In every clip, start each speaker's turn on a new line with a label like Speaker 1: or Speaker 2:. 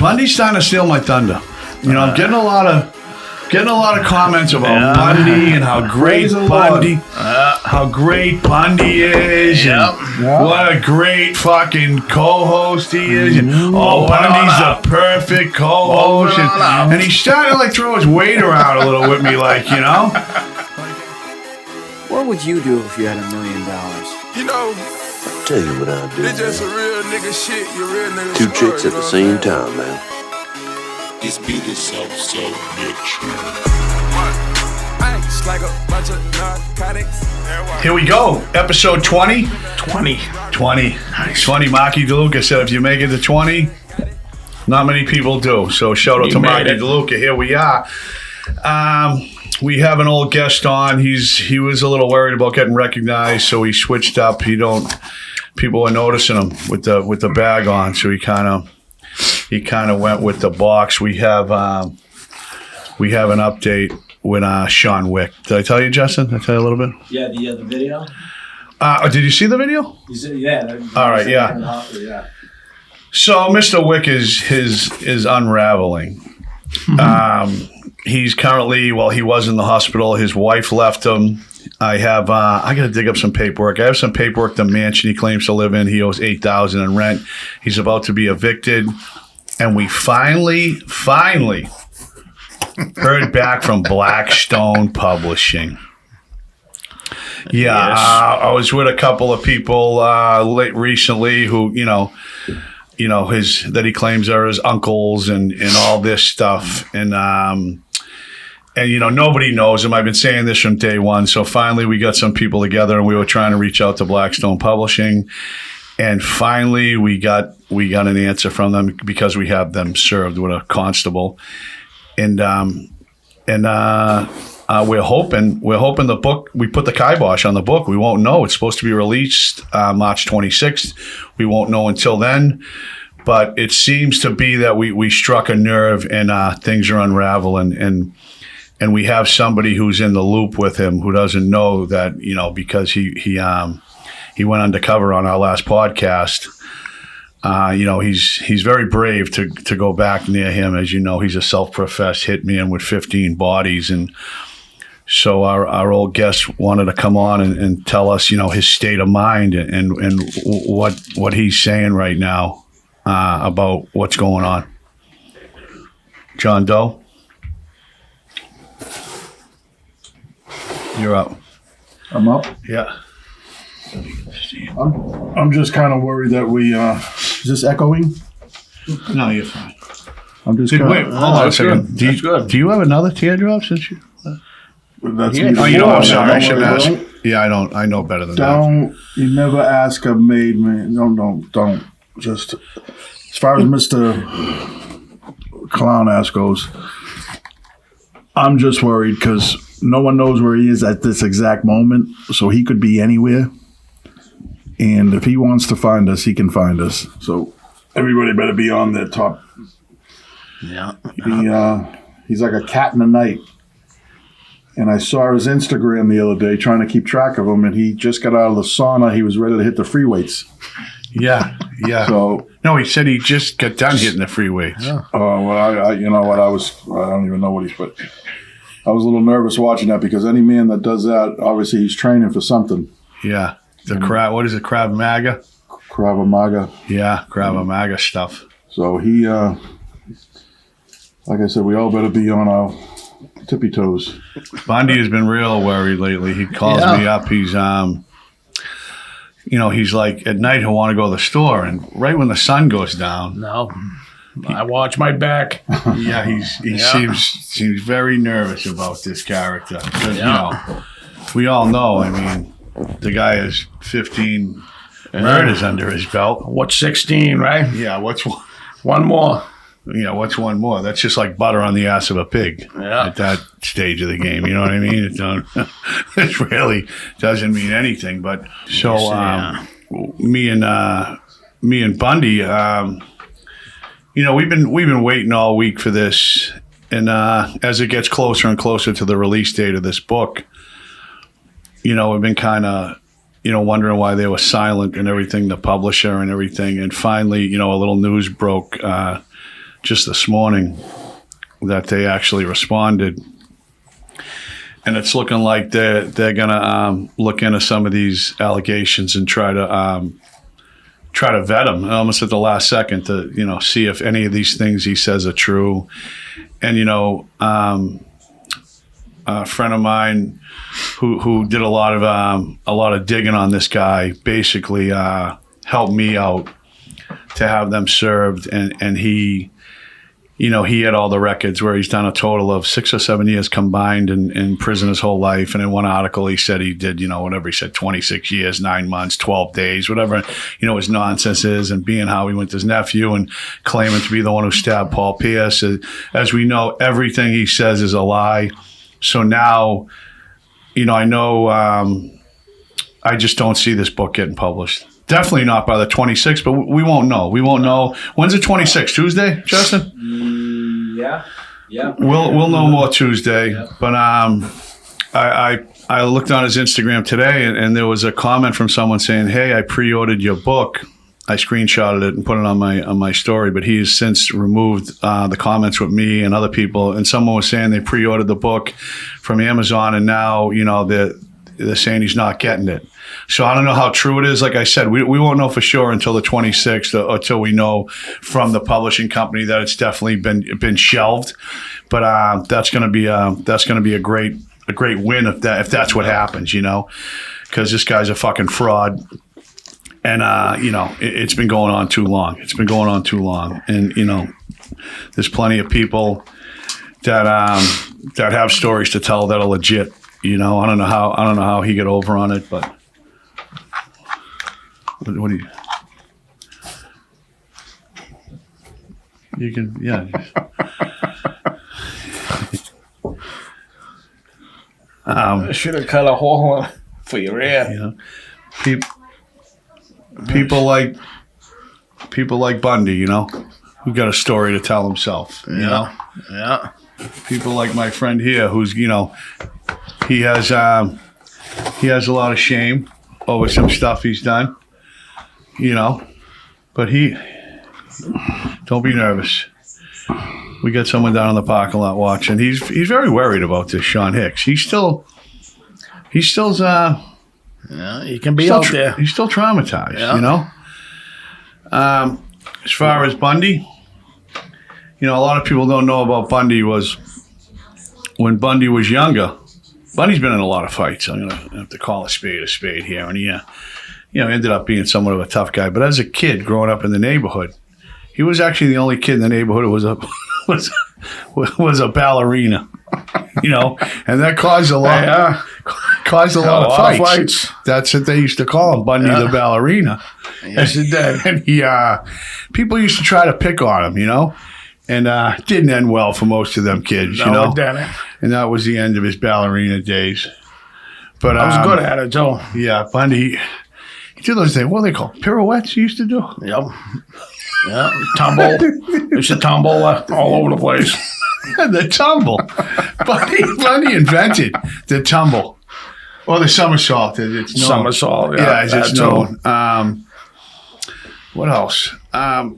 Speaker 1: Bundy's starting to steal my thunder. I'm getting a lot of comments about Bundy and how great Bundy is, and what a great fucking co-host he is. And, Bundy's the perfect co-host, and he's starting to throw his weight around a little with me,
Speaker 2: What would you do if you had $1 million?
Speaker 3: I'll tell you what I'll do. It's just a real nigga shit. You real nigga. Two chicks at the same time, man. This beat is so bitch. Like a bunch of narcotics.
Speaker 1: Here we go. Episode 20.
Speaker 4: 20.
Speaker 1: It's funny, Marky DeLuca said if you make it to 20, not many people do. So shout out to Marky DeLuca. Here we are. We have an old guest on. He was a little worried about getting recognized, so he switched up. People were noticing him with the bag on, so he kind of went with the box. We have an update with Sean Hicks. Did I tell you, Justin? Did I tell you a little bit?
Speaker 5: Yeah, the video.
Speaker 1: Did you see the video?
Speaker 5: Yeah.
Speaker 1: All right, yeah. So Mr. Hicks is unraveling. He's currently, he was in the hospital. His wife left him. I got to dig up some paperwork. I have some paperwork. The mansion he claims to live in, he owes $8,000 in rent. He's about to be evicted. And we finally heard back from Blackstone Publishing. Yeah, yes. I was with a couple of people recently who, that he claims are his uncles and all this stuff. And nobody knows him. I've been saying this from day one. So finally we got some people together and we were trying to reach out to Blackstone Publishing. And finally we got an answer from them because we have them served with a constable. And we're hoping the book, we put the kibosh on the book. We won't know. It's supposed to be released March 26th. We won't know until then. But it seems to be that we struck a nerve and things are unraveling. And we have somebody who's in the loop with him who doesn't know that, because he went undercover on our last podcast. He's very brave to go back near him. As you know, he's a self-professed hitman with 15 bodies. And so our old guest wanted to come on and tell us, his state of mind and what he's saying right now about what's going on. John Doe, you're up.
Speaker 6: I'm up?
Speaker 1: Yeah.
Speaker 6: I'm just kind of worried that we is this echoing?
Speaker 1: No, you're fine.
Speaker 6: I'm just
Speaker 1: wait, hold on a second. Do you have another teardrop since you?
Speaker 6: That's
Speaker 1: I'm sorry. I should ask. Yeah, I don't. I know better than that.
Speaker 6: You never ask a maid man. Don't. Just as far as Mr. Clown ass goes, I'm just worried because no one knows where he is at this exact moment, so he could be anywhere. And if he wants to find us, he can find us. So everybody better be on their top.
Speaker 4: Yeah.
Speaker 6: He's like a cat in the night. And I saw his Instagram the other day trying to keep track of him, and he just got out of the sauna. He was ready to hit the free weights.
Speaker 1: Yeah. So no, he said he just got done hitting the free weights.
Speaker 6: Yeah. I you know what? I don't even know what he's put. I was a little nervous watching that because any man that does that, obviously he's training for something.
Speaker 1: Yeah. What is it? Krav Maga?
Speaker 6: Krav Maga.
Speaker 1: Yeah, Krav Maga stuff.
Speaker 6: So he, like I said, we all better be on our tippy toes.
Speaker 1: Bundy has been real worried lately. He calls me up. He's, he's like, at night he'll want to go to the store, and right when the sun goes down.
Speaker 4: No. I watch my back.
Speaker 1: Yeah, he seems very nervous about this character. Because, we all know, I mean, the guy has 15 murders under his belt.
Speaker 4: What's 16, right?
Speaker 1: Yeah, what's
Speaker 4: one more?
Speaker 1: Yeah, what's one more? That's just like butter on the ass of a pig at that stage of the game. You know what I mean? It really doesn't mean anything. But so me and Bundy, we've been waiting all week for this, and as it gets closer and closer to the release date of this book, we've been kind of, wondering why they were silent and everything, the publisher and everything. And finally, a little news broke just this morning that they actually responded. And it's looking like they're going to look into some of these allegations and try to vet him almost at the last second to, see if any of these things he says are true. And, a friend of mine who did a lot of digging on this guy basically helped me out to have them served. And he, he had all the records where he's done a total of 6 or 7 years combined in prison his whole life. And in one article, he said he did, whatever he said, 26 years, 9 months, 12 days, whatever, his nonsense is, and being how he went to his nephew and claiming to be the one who stabbed Paul Pierce. As we know, everything he says is a lie. So now, I know I just don't see this book getting published. Definitely not by the 26th, but we won't know. We won't know. When's the 26th? Tuesday, Justin?
Speaker 2: Yeah.
Speaker 1: We'll know more Tuesday. Yeah. But I looked on his Instagram today, and there was a comment from someone saying, "Hey, I pre-ordered your book." I screenshotted it and put it on my story, but he has since removed the comments with me and other people. And someone was saying they pre-ordered the book from Amazon, and now they're saying he's not getting it. So I don't know how true it is. Like I said, we won't know for sure until the 26th, or until we know from the publishing company that it's definitely been shelved. But that's going to be a great win if that's what happens, because this guy's a fucking fraud. And, it's been going on too long. And, there's plenty of people that have stories to tell that are legit. I don't know how he got over on it, but what do you can, yeah.
Speaker 4: I should have cut a hole for your ear.
Speaker 1: People like Bundy, who got a story to tell himself.
Speaker 4: Yeah.
Speaker 1: People like my friend here, who's he has a lot of shame over some stuff he's done. But don't be nervous. We got someone down in the parking lot watching. He's very worried about this, Sean Hicks. He's still he
Speaker 4: can be out there.
Speaker 1: He's still traumatized, As far as Bundy, a lot of people don't know about Bundy was when Bundy was younger. Bundy's been in a lot of fights. I'm going to have to call a spade here. And he, ended up being somewhat of a tough guy. But as a kid growing up in the neighborhood, he was actually the only kid in the neighborhood who was a ballerina, and that caused a lot of fights. That's what they used to call him, Bundy the ballerina.
Speaker 4: Yes, it did.
Speaker 1: And people used to try to pick on him, and it didn't end well for most of them kids,
Speaker 4: No, it didn't.
Speaker 1: And that was the end of his ballerina days. But
Speaker 4: I was good at it, too.
Speaker 1: Yeah, Bundy, he did those things. What are they called? Pirouettes he used to do?
Speaker 4: Yep. Yeah, tumble. Used to tumble all over the place.
Speaker 1: The tumble. Bundy invented the tumble. Or the somersault. It's known.
Speaker 4: Somersault,
Speaker 1: yeah. It's known. What else? All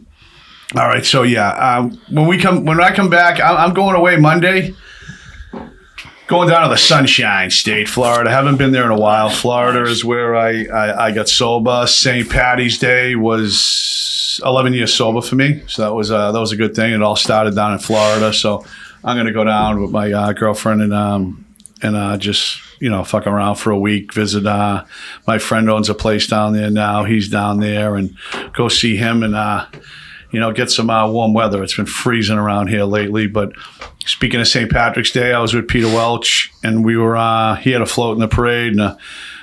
Speaker 1: right, so when I come back, I'm going away Monday. Going down to the Sunshine State, Florida. I haven't been there in a while. Florida is where I got sober. St. Patty's Day was 11 years sober for me, so that was a good thing. It all started down in Florida, so I'm going to go down with my girlfriend and just fuck around for a week. Visit my friend owns a place down there now. He's down there, and go see him and get some warm weather. It's been freezing around here lately, but. Speaking of St. Patrick's Day, I was with Peter Welch, and we were he had a float in the parade and a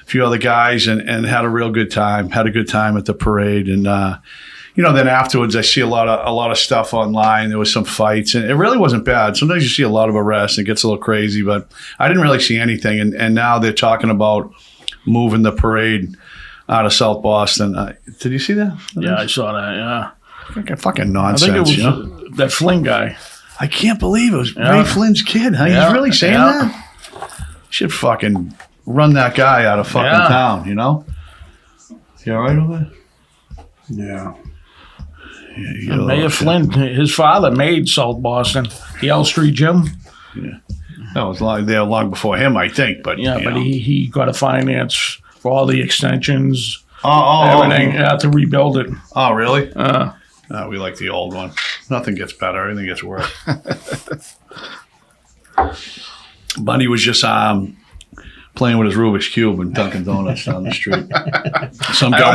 Speaker 1: few other guys, and had a real good time. Had a good time at the parade, and then afterwards, I see a lot of stuff online. There was some fights, and it really wasn't bad. Sometimes you see a lot of arrests, and it gets a little crazy, but I didn't really see anything. And now they're talking about moving the parade out of South Boston. Did you see that?
Speaker 4: Yeah, I saw that. Yeah,
Speaker 1: fucking nonsense.
Speaker 4: I think it was that Flynn guy.
Speaker 1: I can't believe it was Ray Flynn's kid. Huh? He's really saying that? Should fucking run that guy out of fucking town, You all right over there?
Speaker 6: Yeah.
Speaker 4: Mayor Flynn, his father made South Boston, the L Street Gym.
Speaker 1: Yeah. That was long before him, I think. But
Speaker 4: but he got a finance for all the extensions, everything. He had to rebuild it.
Speaker 1: Oh, really? We like the old one. Nothing gets better. Everything gets worse. Bundy was just playing with his Rubik's Cube in Dunkin' Donuts down the street.
Speaker 4: I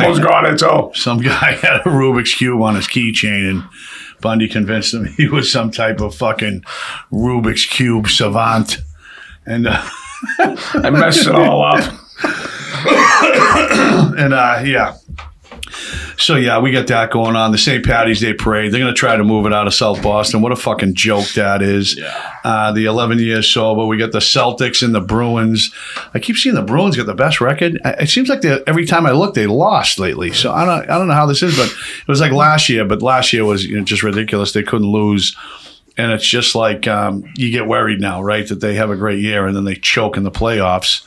Speaker 4: almost got it, too.
Speaker 1: Some guy had a Rubik's Cube on his keychain, and Bundy convinced him he was some type of fucking Rubik's Cube savant. And
Speaker 4: I messed it all up.
Speaker 1: And yeah. So, yeah, we got that going on. The St. Patty's Day Parade. They're going to try to move it out of South Boston. What a fucking joke that is. Yeah. The 11 years sober. We got the Celtics and the Bruins. I keep seeing the Bruins get the best record. It seems like every time I look, they lost lately. So I don't know how this is, but it was like last year. But last year was just ridiculous. They couldn't lose. And it's just like you get worried now, right, that they have a great year and then they choke in the playoffs.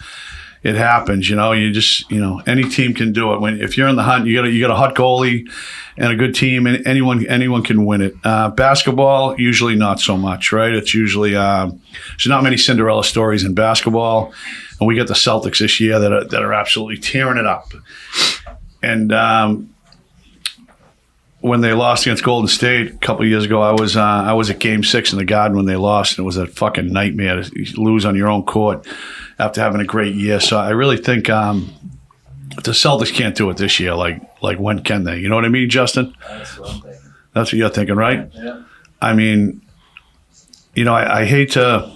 Speaker 1: It happens, you just, any team can do it. If you're in the hunt, you got a hot goalie and a good team, and anyone can win it. Basketball, usually not so much, right? It's usually there's not many Cinderella stories in basketball, and we got the Celtics this year that are absolutely tearing it up. And when they lost against Golden State a couple of years ago, I was at Game 6 in the Garden when they lost, and it was a fucking nightmare to lose on your own court after having a great year. So I really think the Celtics can't do it this year. Like when can they? You know what I mean, Justin?
Speaker 5: That's what I'm thinking.
Speaker 1: That's what you're thinking, right?
Speaker 5: Yeah.
Speaker 1: I mean, I hate to.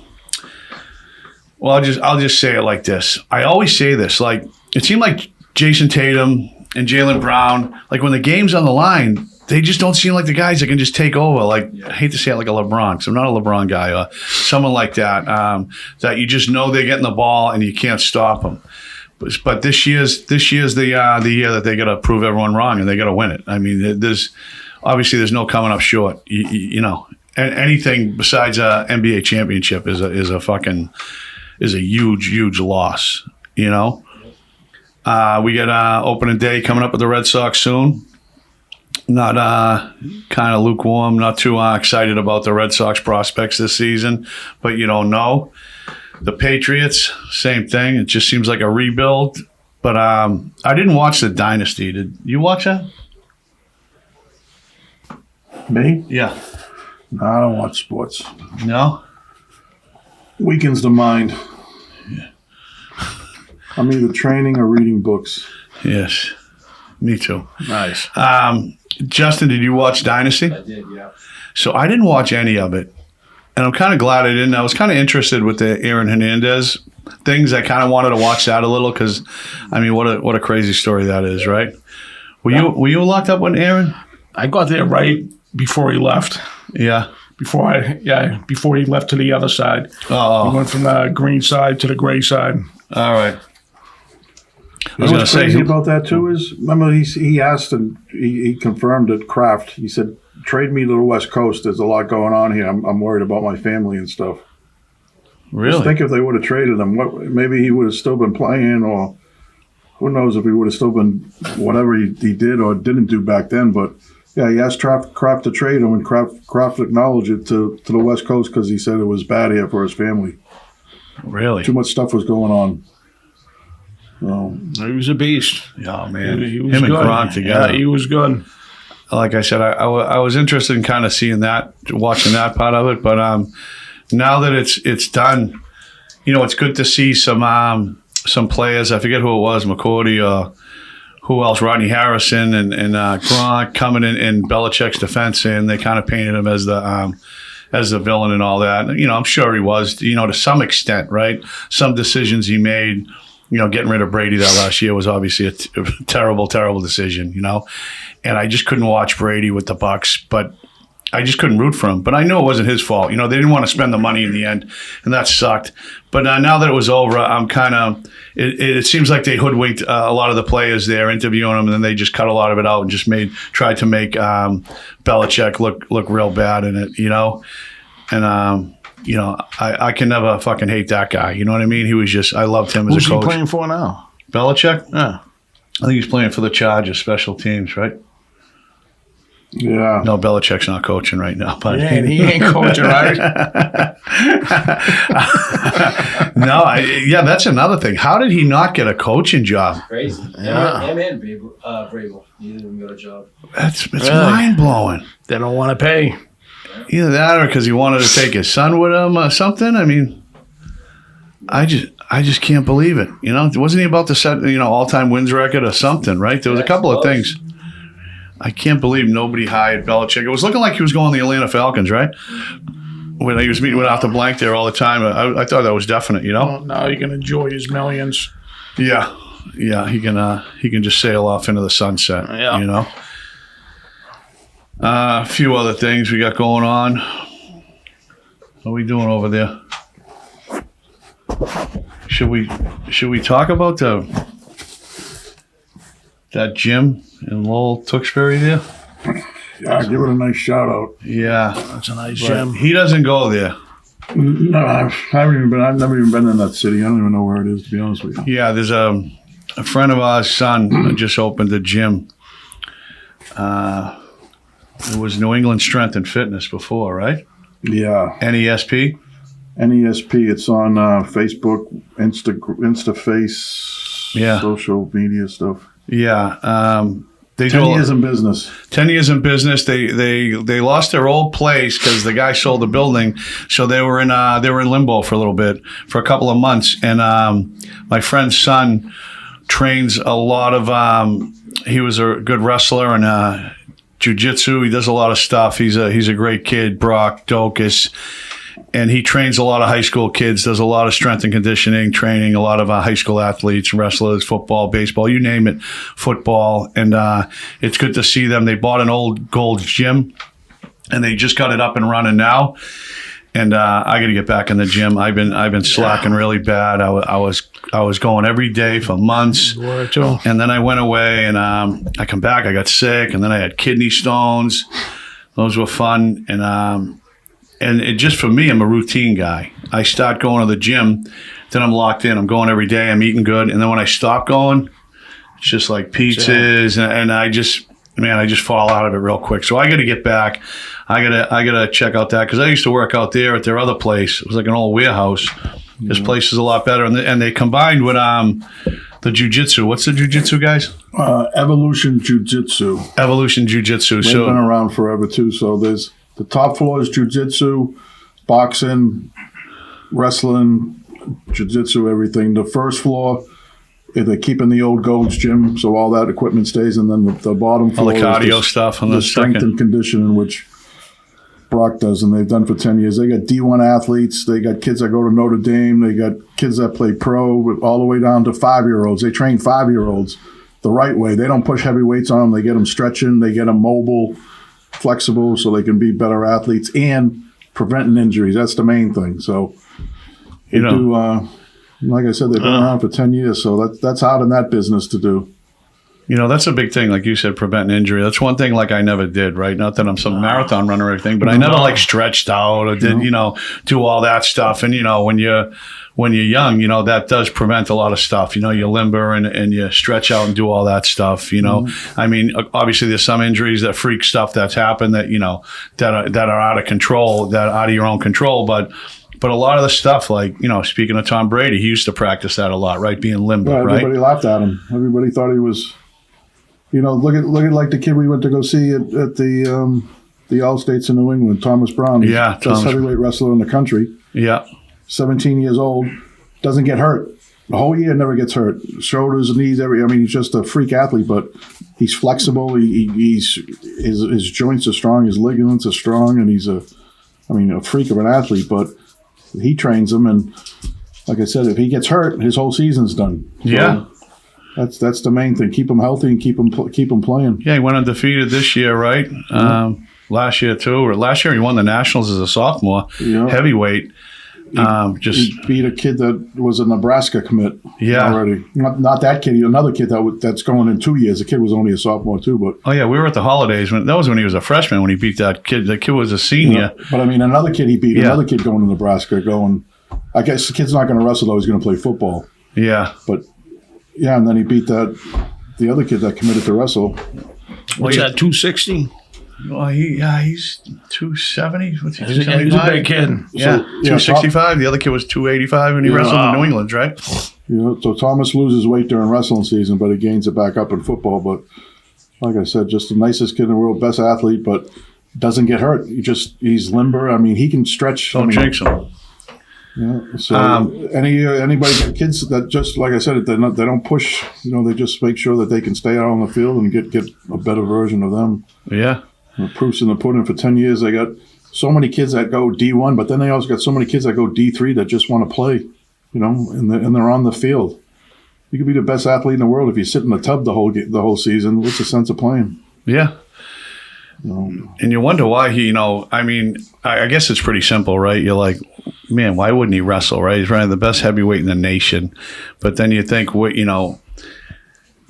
Speaker 1: Well, I'll just say it like this. I always say this. Like, it seemed like Jason Tatum and Jaylen Brown, like when the game's on the line, they just don't seem like the guys that can just take over. Like, I hate to say it like a LeBron, because I'm not a LeBron guy, or someone like that, that you just know they're getting the ball and you can't stop them. But this year's the year that they got to prove everyone wrong and they got to win it. I mean, there's no coming up short. And anything besides a NBA championship is a huge loss. We got opening day coming up with the Red Sox soon. Not kind of lukewarm, not too excited about the Red Sox prospects this season, but you don't know. The Patriots, same thing. It just seems like a rebuild. But I didn't watch the Dynasty. Did you watch that?
Speaker 6: Me?
Speaker 1: Yeah.
Speaker 6: No, I don't watch sports.
Speaker 1: No?
Speaker 6: Weakens the mind.
Speaker 1: Yeah.
Speaker 6: I'm either training or reading books.
Speaker 1: Yes. Me too.
Speaker 4: Nice.
Speaker 1: Justin, did you watch Dynasty?
Speaker 5: I did, yeah.
Speaker 1: So I didn't watch any of it. And I'm kind of glad I didn't. I was kind of interested with the Aaron Hernandez things. I kind of wanted to watch that a little because, I mean, what a crazy story that is, right? Were you locked up with Aaron?
Speaker 4: I got there right before he left.
Speaker 1: Yeah.
Speaker 4: Before he left to the other side.
Speaker 1: Oh.
Speaker 4: He went from the green side to the gray side.
Speaker 1: All right.
Speaker 6: I was going to say crazy about that too is, remember he asked and he confirmed at Kraft. He said, "Trade me to the West Coast. There's a lot going on here. I'm worried about my family and stuff."
Speaker 1: Really?
Speaker 6: Just think if they would have traded him, maybe he would have still been playing, or who knows if he would have still been whatever he did or didn't do back then. But yeah, he asked Kraft to trade him, and Kraft acknowledged it to the West Coast because he said it was bad here for his family.
Speaker 1: Really?
Speaker 6: Too much stuff was going on.
Speaker 4: He was a beast.
Speaker 1: Oh, man.
Speaker 4: He was
Speaker 1: Him
Speaker 4: good.
Speaker 1: and Gronk together.
Speaker 4: Yeah, he was good.
Speaker 1: Like I said, I was interested in kind of seeing that, watching that part of it. But now that it's done, it's good to see some players. I forget who it was, McCourty or who else, Rodney Harrison and Gronk coming in Belichick's defense, and they kind of painted him as the villain and all that. I'm sure he was, to some extent, right? Some decisions he made. Getting rid of Brady that last year was obviously a terrible, terrible decision, And I just couldn't watch Brady with the Bucs, but I just couldn't root for him. But I knew it wasn't his fault. They didn't want to spend the money in the end, and that sucked. But now that it was over, I'm kind of it seems like they hoodwinked a lot of the players there, interviewing them, and then they just cut a lot of it out and just tried to make Belichick look real bad in it, And I can never fucking hate that guy. You know what I mean? He was I loved him as a coach.
Speaker 4: Who's he playing for now?
Speaker 1: Belichick?
Speaker 4: Yeah.
Speaker 1: I think he's playing for the Chargers, special teams, right?
Speaker 6: Yeah.
Speaker 1: No, Belichick's not coaching right now, but
Speaker 4: He ain't coaching, right?
Speaker 1: No, that's another thing. How did he not get a coaching job?
Speaker 5: Crazy.
Speaker 4: Yeah.
Speaker 5: Him and Vrabel. He didn't even got a job.
Speaker 1: It's
Speaker 4: Really?
Speaker 1: mind blowing.
Speaker 4: They don't want to pay.
Speaker 1: Either that or because he wanted to take his son with him or something. I mean, I just can't believe it. Wasn't he about to set all-time wins record or something? Right? There was a couple of things. I can't believe nobody hired Belichick. It was looking like he was going to the Atlanta Falcons, right? When he was meeting with Arthur Blank there all the time, I thought that was definite.
Speaker 4: Well, now he can enjoy his millions.
Speaker 1: Yeah, he can just sail off into the sunset.
Speaker 4: Yeah.
Speaker 1: A few other things we got going on. What are we doing over there? Should we talk about that gym in Lowell, Tewksbury there?
Speaker 6: Yeah, give it a nice shout out.
Speaker 1: Yeah,
Speaker 4: That's a nice
Speaker 1: but
Speaker 4: gym.
Speaker 1: he doesn't go there.
Speaker 6: No, I've never even been in that city. I don't even know where it is, to be honest with you.
Speaker 1: Yeah, there's a friend of ours' son just opened a gym. It was New England Strength and Fitness before, right?
Speaker 6: Yeah.
Speaker 1: NESP?
Speaker 6: NESP. It's on Facebook, InstaFace,
Speaker 1: Yeah.
Speaker 6: social media stuff.
Speaker 1: Yeah. They
Speaker 6: 10
Speaker 1: do
Speaker 6: years in business.
Speaker 1: 10 years in business. They lost their old place because the guy sold the building, so they were in limbo for a little bit, for a couple of months. And my friend's son trains a lot of. He was a good wrestler and jiu-jitsu. He does a lot of stuff. He's a great kid, Brock Dokus. And he trains a lot of high school kids, does a lot of strength and conditioning training, a lot of high school athletes, wrestlers, football, baseball, you name it, football. And it's good to see them. They bought an old Gold's Gym, and they just got it up and running now. And I got to get back in the gym. I've been slacking really bad. I was going every day for months, and then I went away, and I come back. I got sick, and then I had kidney stones. Those were fun, and it just for me, I'm a routine guy. I start going to the gym, then I'm locked in. I'm going every day. I'm eating good, and then when I stop going, it's just like pizzas, and I just fall out of it real quick. So I got to get back. I gotta check out that because I used to work out there at their other place. It was like an old warehouse. This place is a lot better, and they combined with the jiu-jitsu. What's the jiu-jitsu, guys?
Speaker 6: Evolution Jiu-Jitsu.
Speaker 1: Evolution Jiu-Jitsu.
Speaker 6: They've been around forever too. So there's the top floor is jiu-jitsu, boxing, wrestling, jiu-jitsu, everything. The first floor, they're keeping the old Gold's Gym, so all that equipment stays, and then the bottom floor
Speaker 1: all the cardio stuff on the
Speaker 6: strength and conditioning, which Brock does, and they've done for 10 years. They got D1 athletes. They got kids that go to Notre Dame. They got kids that play pro, all the way down to 5-year-olds. They train 5-year-olds the right way. They don't push heavy weights on them. They get them stretching. They get them mobile, flexible, so they can be better athletes and preventing injuries. That's the main thing. So they do, like I said, they've been around for 10 years, so that's hard in that business to do.
Speaker 1: That's a big thing, like you said, preventing injury. That's one thing like I never did, right? Not that I'm some marathon runner or anything, but I never like stretched out or did, do all that stuff. And, when you're young, that does prevent a lot of stuff. You limber and you stretch out and do all that stuff, I mean, obviously there's some injuries, that freak stuff that's happened that, that are out of control, that out of your own control. But a lot of the stuff, like, speaking of Tom Brady, he used to practice that a lot, right? Being limber, right?
Speaker 6: Everybody laughed at him. Everybody thought he was... look at like the kid we went to go see at the All States in New England, Thomas Brown. He's best heavyweight wrestler in the country.
Speaker 1: Yeah.
Speaker 6: 17 years old, doesn't get hurt. The whole year never gets hurt. Shoulders, knees, he's just a freak athlete, but he's flexible. His joints are strong, his ligaments are strong, and he's a freak of an athlete, but he trains them, and like I said, if he gets hurt, his whole season's done. So,
Speaker 1: yeah.
Speaker 6: That's the main thing. Keep them healthy and keep them playing.
Speaker 1: Yeah, he went undefeated this year, right? Mm-hmm. Last year too, or last year he won the Nationals as a sophomore, heavyweight.
Speaker 6: He beat a kid that was a Nebraska commit.
Speaker 1: Yeah,
Speaker 6: already. Not that kid. Another kid that's going in 2 years. The kid was only a sophomore too. But
Speaker 1: we were at the holidays that was when he was a freshman when he beat that kid. The kid was a senior.
Speaker 6: But another kid he beat. Another kid going to Nebraska. I guess the kid's not going to wrestle though. He's going to play football.
Speaker 1: Yeah,
Speaker 6: but. Yeah, and then he beat the other kid that committed to wrestle.
Speaker 4: What's that, 260?
Speaker 1: Well, he's 270. What's he,
Speaker 4: He's a big kid.
Speaker 1: Yeah, 265. The other kid was 285, and he wrestled in New England, right?
Speaker 6: So Thomas loses weight during wrestling season, but he gains it back up in football. But like I said, just the nicest kid in the world, best athlete, but doesn't get hurt. He's limber. I mean, he can stretch.
Speaker 1: Don't jinx him.
Speaker 6: Yeah. So anybody, kids that just like I said, they don't push. They just make sure that they can stay out on the field and get a better version of them.
Speaker 1: Yeah.
Speaker 6: The proof's in the pudding. For 10 years, they got so many kids that go D1, but then they also got so many kids that go D3 that just want to play. And they're on the field. You could be the best athlete in the world if you sit in the tub the whole season. What's the sense of playing?
Speaker 1: Yeah. And you wonder why I guess it's pretty simple, right? You're like, man, why wouldn't he wrestle, right? He's running the best heavyweight in the nation. But then you think,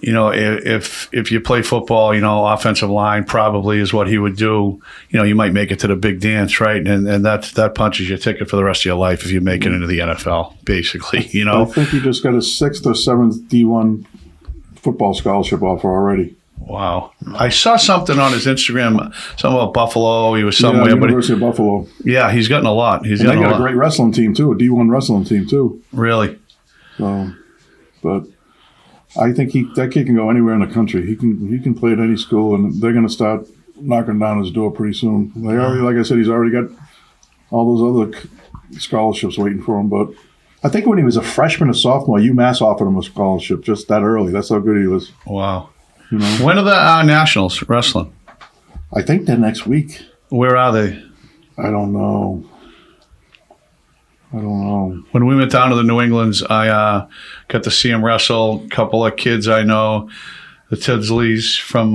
Speaker 1: if you play football, offensive line probably is what he would do. You might make it to the big dance, right? And that punches your ticket for the rest of your life if you make it into the NFL, basically,
Speaker 6: I think he just got a 6th or 7th D1 football scholarship offer already.
Speaker 1: Wow. I saw something on his Instagram, something about Buffalo. He was somewhere.
Speaker 6: University of Buffalo.
Speaker 1: Yeah, he's gotten a lot.
Speaker 6: They got a great wrestling team, too, a D1 wrestling team, too.
Speaker 1: Really?
Speaker 6: But I think that kid can go anywhere in the country. He can play at any school, and they're going to start knocking down his door pretty soon. They already, like I said, he's already got all those other scholarships waiting for him. But I think when he was a freshman or sophomore, UMass offered him a scholarship just that early. That's how good he was.
Speaker 1: Wow. When are the Nationals wrestling?
Speaker 6: I think they're next week.
Speaker 1: Where are they?
Speaker 6: I don't know.
Speaker 1: When we went down to the New Englands, I got to see him wrestle. A couple of kids I know, the Tidsleys from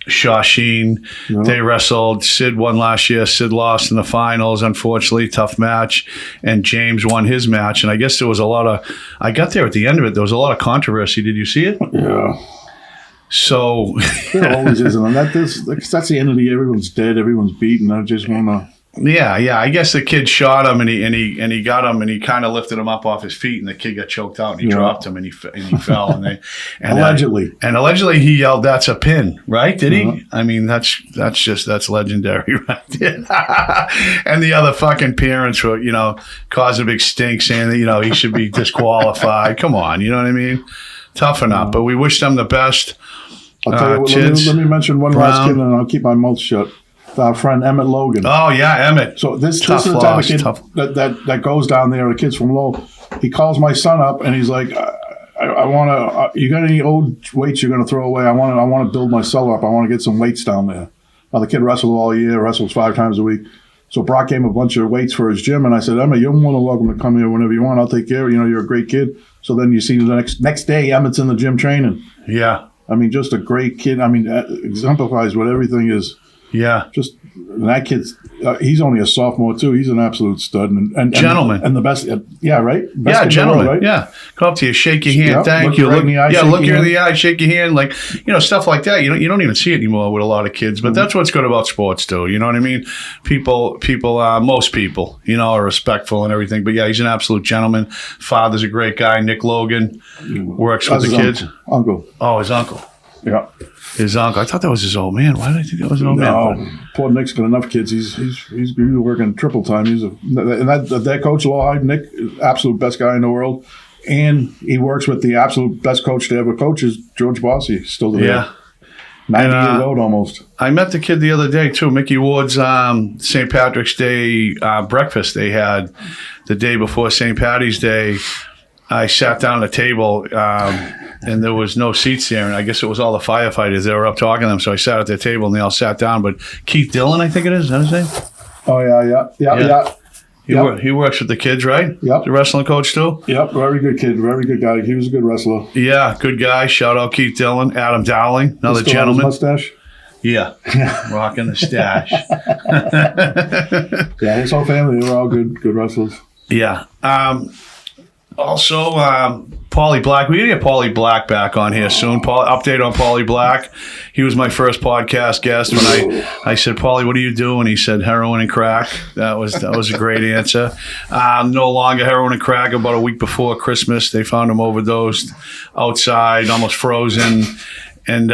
Speaker 1: Shawsheen. Yeah. They wrestled. Sid won last year. Sid lost in the finals, unfortunately. Tough match. And James won his match. And I guess there was I got there at the end of it. There was a lot of controversy. Did you see it?
Speaker 6: Yeah.
Speaker 1: So
Speaker 6: there always is, and that's the end of the year. Everyone's dead, everyone's beaten. I just want to.
Speaker 1: Yeah. I guess the kid shot him, and he got him, and he kind of lifted him up off his feet, and the kid got choked out, and he dropped him, and he fell, and allegedly he yelled, "That's a pin," right? Did he? I mean, that's legendary, right there. And the other fucking parents were, causing a big stink, saying that he should be disqualified. Come on, you know what I mean? Toughen up, but we wish them the best.
Speaker 6: I'll tell you what, let me mention one last kid, and I'll keep my mouth shut. Our friend Emmett Logan.
Speaker 1: Oh yeah, Emmett.
Speaker 6: So this is the type of kid that goes down there. The kid's from Lowell. He calls my son up, and he's like, "I want to. You got any old weights you're going to throw away? I want to build my cellar up. I want to get some weights down there." Now the kid wrestled all year, wrestles 5 times a week. So Brock gave him a bunch of weights for his gym, and I said, "Emmett, you're more than welcome to come here whenever you want. I'll take care of you. You're a great kid." So then you see the next day, Emmett's in the gym training.
Speaker 1: Yeah.
Speaker 6: I mean, just a great kid. I mean, exemplifies what everything is.
Speaker 1: Yeah.
Speaker 6: Just that kid's, he's only a sophomore, too. He's an absolute stud. And
Speaker 1: gentleman.
Speaker 6: And the best, right? Best
Speaker 1: gentleman.
Speaker 6: World, right?
Speaker 1: Yeah. Come up to you, shake your hand. Thank you. Look you in the eye, shake your hand. Like, stuff like that. You don't even see it anymore with a lot of kids. But that's what's good about sports, too. You know what I mean? Most people, are respectful and everything. But yeah, he's an absolute gentleman. Father's a great guy. Nick Logan works with the kids.
Speaker 6: Uncle.
Speaker 1: Oh, his uncle.
Speaker 6: Yeah.
Speaker 1: His uncle. I thought that was his old man. Why did I think that was an old man?
Speaker 6: No, poor Nick's got enough kids. He's working triple time. That coach, Lawhide, Nick, absolute best guy in the world, and he works with the absolute best coach to ever coach is George Bossy. Still there.
Speaker 1: Yeah.
Speaker 6: 90 years old almost.
Speaker 1: I met the kid the other day too. Mickey Ward's St. Patrick's Day breakfast they had the day before St. Patty's Day. I sat down at a table, and there was no seats there, and I guess it was all the firefighters. They were up talking to them, so I sat at their table, and they all sat down. But Keith Dillon, I think it is that his name?
Speaker 6: Oh, yeah.
Speaker 1: He works with the kids, right?
Speaker 6: Yep.
Speaker 1: The wrestling coach, too?
Speaker 6: Yep, very good kid, very good guy. He was a good wrestler.
Speaker 1: Yeah, good guy. Shout out Keith Dillon. Adam Dowling, another gentleman.
Speaker 6: Mustache?
Speaker 1: Yeah, rocking the stash.
Speaker 6: Yeah, his whole family, they were all good wrestlers.
Speaker 1: Yeah. Also, Paulie Black. We got to get Paulie Black back on here soon. Update on Paulie Black. He was my first podcast guest when I said, "Paulie, what do you do?" And he said, "Heroin and crack." That was a great answer. No longer heroin and crack. About a week before Christmas, they found him overdosed outside, almost frozen. And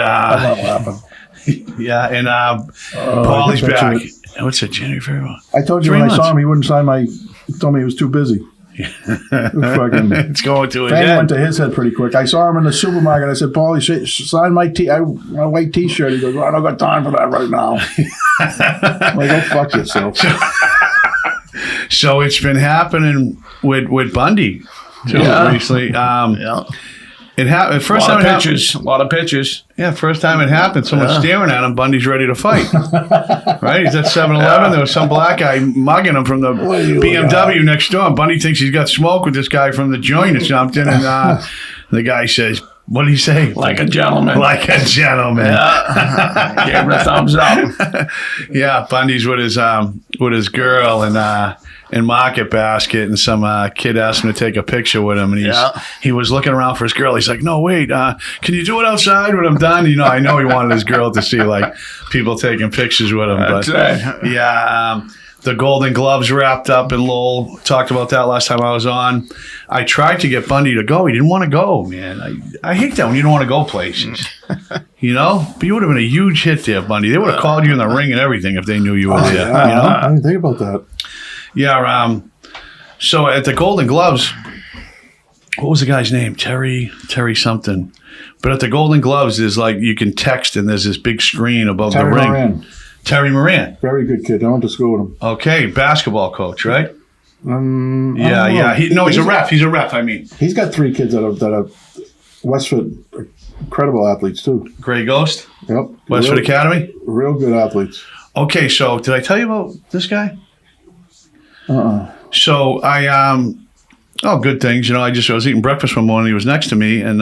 Speaker 1: Yeah, and Paulie's back. What's it, January, February?
Speaker 6: I told you
Speaker 1: 3
Speaker 6: when
Speaker 1: months.
Speaker 6: I saw him, he wouldn't sign my. He told me he was too busy. Fucking.
Speaker 1: It's going to his
Speaker 6: Fan
Speaker 1: head.
Speaker 6: went to his head pretty quick. I saw him in the supermarket. I said, Paulie, sign my white T-shirt. He goes, well, I don't got time for that right now. I'm like, go fuck yourself.
Speaker 1: So it's been happening with Bundy too recently. It happened. First time it happened.
Speaker 4: A lot of pitches.
Speaker 1: Yeah, first time it happened. Someone's staring at him. Bundy's ready to fight. Right? He's at 7-Eleven. There was some black guy mugging him from the BMW next door. Bundy thinks he's got smoke with this guy from the joint or something. And the guy says, what did he say?
Speaker 4: Like a gentleman.
Speaker 1: Like a gentleman.
Speaker 4: Yeah. Gave him a thumbs up.
Speaker 1: Yeah, Bundy's with his girl in Market Basket, and some kid asked him to take a picture with him, and he was looking around for his girl. He's like, no, wait, can you do it outside when I'm done? You know, I know he wanted his girl to see like people taking pictures with him.
Speaker 4: That's
Speaker 1: but
Speaker 4: right.
Speaker 1: yeah, the Golden Gloves wrapped up, and Lowell talked about that last time I was on. I tried to get Bundy to go. He didn't want to go, man. I hate that when you don't want to go places. You know? But you would have been a huge hit there, Bundy. They would have called you in the ring and everything if they knew you were there.
Speaker 6: Yeah,
Speaker 1: You know?
Speaker 6: I didn't think about that.
Speaker 1: Yeah, so at the Golden Gloves, what was the guy's name? Terry something. But at the Golden Gloves, there's like, you can text and there's this big screen above the ring.
Speaker 6: Moran.
Speaker 1: Terry Moran.
Speaker 6: Very good kid. I went to school with him.
Speaker 1: Okay, basketball coach, right?
Speaker 6: I don't know.
Speaker 1: Yeah. He's a ref. He's a ref, I mean.
Speaker 6: He's got 3 kids that are Westford incredible athletes too.
Speaker 1: Gray Ghost?
Speaker 6: Yep.
Speaker 1: Westford Academy?
Speaker 6: Real good athletes.
Speaker 1: Okay, so did I tell you about this guy? So good things. You know, I was eating breakfast one morning. He was next to me, and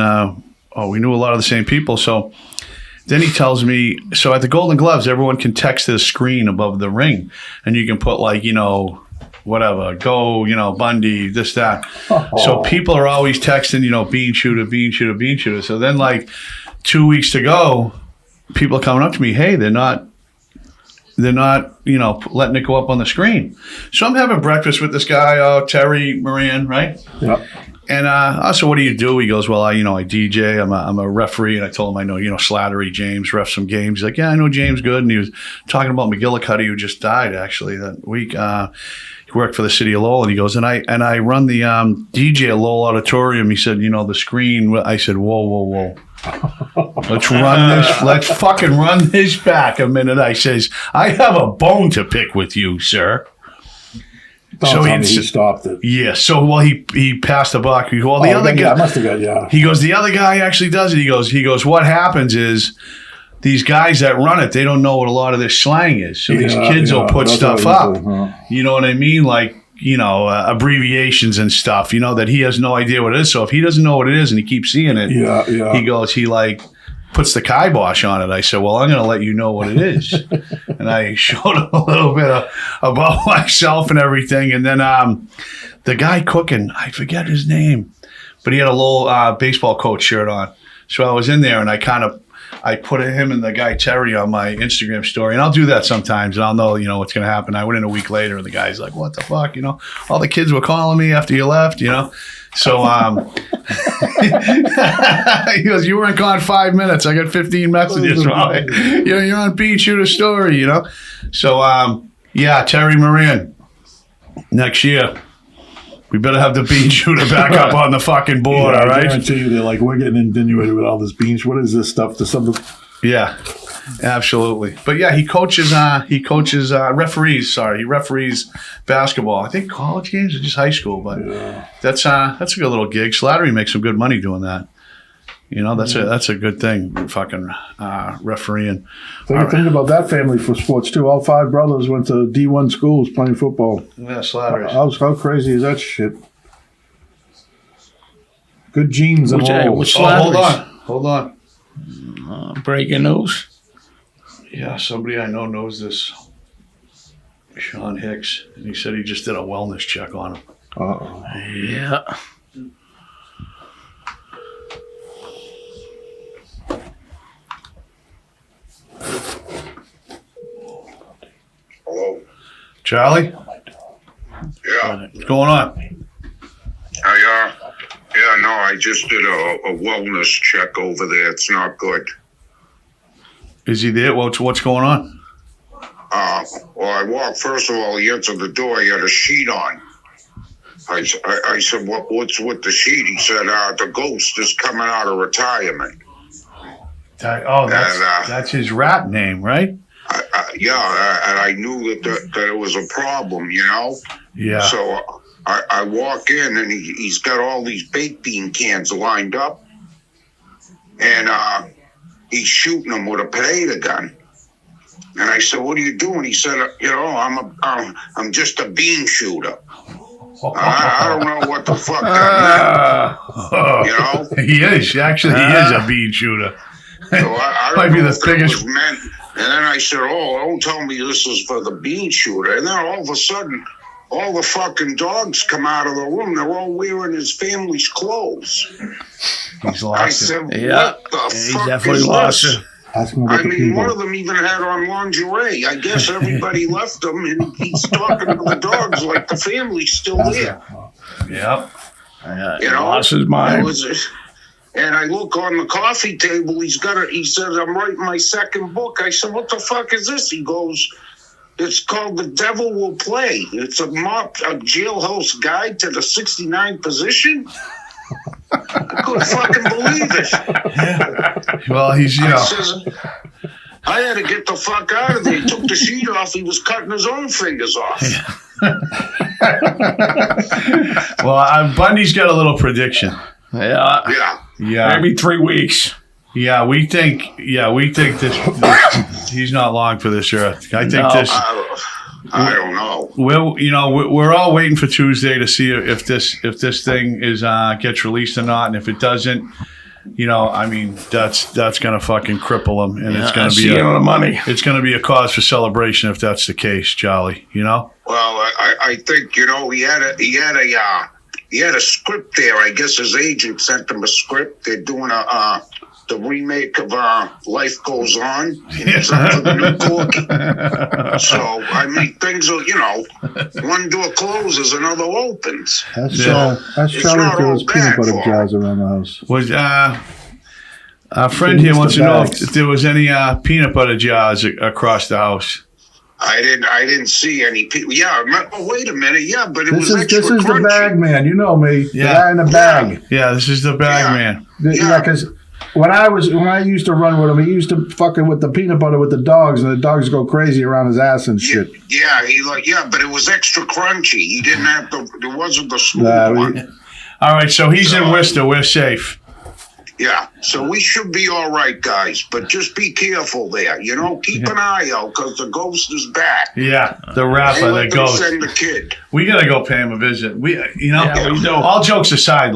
Speaker 1: we knew a lot of the same people. So then he tells me, so at the Golden Gloves, everyone can text this screen above the ring, and you can put like, you know, whatever, go, you know, Bundy, this, that. So people are always texting, you know, Beanshooter. So then like 2 weeks to go, people are coming up to me, hey, they're not, you know, letting it go up on the screen. So I'm having breakfast with this guy, Terry Moran, right?
Speaker 6: Yep.
Speaker 1: And so what do you do? He goes, well, I DJ. I'm a referee. And I told him I know, you know, Slattery James ref some games. He's like, yeah, I know James good. And he was talking about McGillicuddy, who just died actually that week. He worked for the city of Lowell. And he goes, and I run the DJ at Lowell Auditorium. He said, you know, the screen. I said, whoa. Let's run this. Let's fucking run this back a minute. I says, I have a bone to pick with you, sir.
Speaker 6: So he stopped it.
Speaker 1: Yeah. So he passed the buck. Well, the other guy.
Speaker 6: Yeah, I must have got, yeah.
Speaker 1: He goes, the other guy actually does it. He goes, what happens is these guys that run it, they don't know what a lot of this slang is. So these kids will put stuff up. You know what I mean? Like, you know, abbreviations and stuff, you know, that he has no idea what it is. So if he doesn't know what it is and he keeps seeing it, he goes, he like puts the kibosh on it. I said, well, I'm going to let you know what it is. And I showed him a little bit about myself and everything. And then the guy cooking, I forget his name, but he had a little baseball coach shirt on. So I was in there and I put him and the guy Terry on my Instagram story, and I'll do that sometimes, and I'll know, you know, what's going to happen. I went in a week later, and the guy's like, "What the fuck?" You know, all the kids were calling me after you left. You know, so he goes, "You weren't gone 5 minutes. I got 15 messages from it. You know, you're on Beanshooter story. You know, so yeah, Terry Moran next year." We better have the Beanshooter back up on the fucking board, all right?
Speaker 6: I guarantee you, they're like, we're getting insinuated with all this beans. What is this stuff?
Speaker 1: Yeah, absolutely. But yeah, he coaches referees. Sorry, he referees basketball. I think college games or just high school, but that's a good little gig. Slattery makes some good money doing that. You know, that's a good thing. Fucking refereeing.
Speaker 6: Think about that family for sports too. All 5 brothers went to D1 schools playing football.
Speaker 1: Yeah, Slattery.
Speaker 6: How crazy is that shit? Good genes and all.
Speaker 1: Hold on.
Speaker 4: Breaking news.
Speaker 1: Yeah, somebody I know knows this. Sean Hicks, and he said he just did a wellness check on him.
Speaker 6: Uh-oh.
Speaker 4: Yeah.
Speaker 7: Hello?
Speaker 1: Charlie?
Speaker 7: Yeah.
Speaker 1: What's going on?
Speaker 7: No, I just did a wellness check over there. It's not good.
Speaker 1: Is he there? What's going on?
Speaker 7: Well, I walked. First of all, he answered the door. He had a sheet on. I said, what's with the sheet? He said, the ghost is coming out of retirement.
Speaker 1: That's his rap name, right?
Speaker 7: And I knew that it was a problem, you know?
Speaker 1: Yeah.
Speaker 7: So I walk in, and he's got all these baked bean cans lined up, and he's shooting them with a potato gun. And I said, "What are you doing?" He said, I'm just a bean shooter. I don't know what the fuck that meant. You know?
Speaker 1: He is a bean shooter.
Speaker 7: So I
Speaker 1: Might
Speaker 7: don't
Speaker 1: be
Speaker 7: know
Speaker 1: the
Speaker 7: if
Speaker 1: biggest.
Speaker 7: it was meant. And then I said, don't tell me this is for the bean shooter. And then all of a sudden, all the fucking dogs come out of the room. They're all wearing his family's clothes.
Speaker 1: He's lost
Speaker 7: I said, what the
Speaker 4: He
Speaker 7: fuck
Speaker 4: definitely
Speaker 7: is
Speaker 4: lost
Speaker 7: this?
Speaker 4: it.
Speaker 7: I mean, one of them even had on lingerie. I guess everybody left him, and he's talking to the dogs like the family's still there.
Speaker 1: Yep.
Speaker 7: You know,
Speaker 4: lost his mind.
Speaker 7: And I look on the coffee table. He says, I'm writing my second book. I said, what the fuck is this? He goes, it's called The Devil Will Play. It's a jailhouse guide to the 69th position. I couldn't fucking believe it.
Speaker 1: Yeah. Well, he's,
Speaker 7: I had to get the fuck out of there. He took the sheet off. He was cutting his own fingers off.
Speaker 1: Well, Bundy's got a little prediction.
Speaker 7: Yeah.
Speaker 4: Maybe 3 weeks.
Speaker 1: Yeah, we think this he's not long for this earth. I think this.
Speaker 7: I don't know.
Speaker 1: We're all waiting for Tuesday to see if this thing is gets released or not, and if it doesn't, I mean that's gonna fucking cripple him, and it's gonna be
Speaker 4: the money.
Speaker 1: It's gonna be a cause for celebration if that's the case, Charlie.
Speaker 7: Well, I think he had a script there. I guess his agent sent him a script. They're doing the remake of Life Goes On. It's up for the new Corky. So, I mean, things are, one door closes, another opens.
Speaker 6: That's Charlie throws peanut butter jars around the house.
Speaker 1: Was our friend here wants to know if there was any peanut butter jars across the house.
Speaker 7: I didn't see any people. Yeah, wait a minute. Yeah, but this is
Speaker 6: the bag man. You know me.
Speaker 1: Yeah.
Speaker 6: The guy in the bag.
Speaker 1: Yeah, this is the bag man.
Speaker 6: Yeah, because when I used to run with him, he used to fucking with the peanut butter with the dogs, and the dogs go crazy around his ass and shit.
Speaker 7: Yeah, but it was extra crunchy. He didn't have there wasn't the smooth one.
Speaker 1: All right, so he's in Worcester. We're safe.
Speaker 7: Yeah, so we should be all right, guys. But just be careful there. Keep an eye out because the ghost is back.
Speaker 1: Yeah, the rapper, the ghost.
Speaker 7: Send the kid.
Speaker 1: We gotta go pay him a visit. We do. All jokes aside,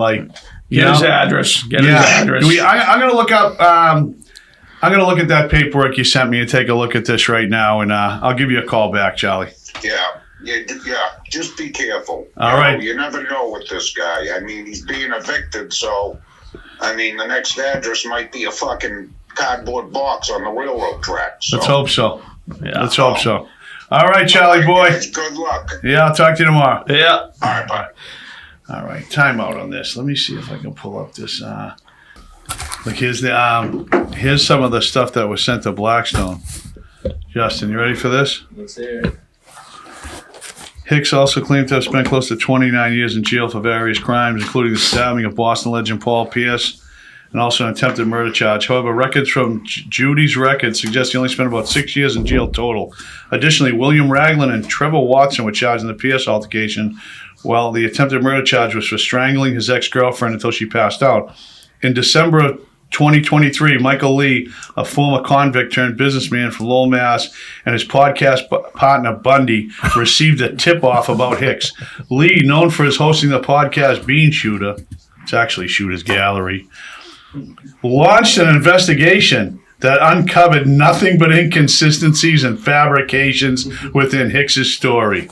Speaker 4: Get his address. Get his address.
Speaker 1: I'm gonna look up. I'm gonna look at that paperwork you sent me and take a look at this right now, and I'll give you a call back, Charlie.
Speaker 7: Yeah. Just be careful.
Speaker 1: All right.
Speaker 7: You never know with this guy. I mean, he's being evicted, so. I mean, the next address might be a fucking cardboard box on the railroad tracks. So.
Speaker 1: Let's hope so. Yeah. Let's hope so. All right, Charlie boy.
Speaker 7: Guys, good luck.
Speaker 1: Yeah, I'll talk to you tomorrow.
Speaker 4: Yeah.
Speaker 7: All right, bye.
Speaker 1: All right, time out on this. Let me see if I can pull up this. Look, here's some of the stuff that was sent to Blackstone. Justin, you ready for this?
Speaker 5: Let's hear it.
Speaker 1: Hicks also claimed to have spent close to 29 years in jail for various crimes, including the stabbing of Boston legend Paul Pierce and also an attempted murder charge. However, records from Judy's records suggest he only spent about 6 years in jail total. Additionally, William Ragland and Trevor Watson were charged in the Pierce altercation, while the attempted murder charge was for strangling his ex-girlfriend until she passed out. In December of 2023, Michael Lee, a former convict turned businessman from Lowell, Mass, and his podcast partner Bundy received a tip-off about Hicks. Lee, known for his hosting the podcast Beanshooter, it's actually Shooter's Gallery, launched an investigation that uncovered nothing but inconsistencies and fabrications within Hicks's story.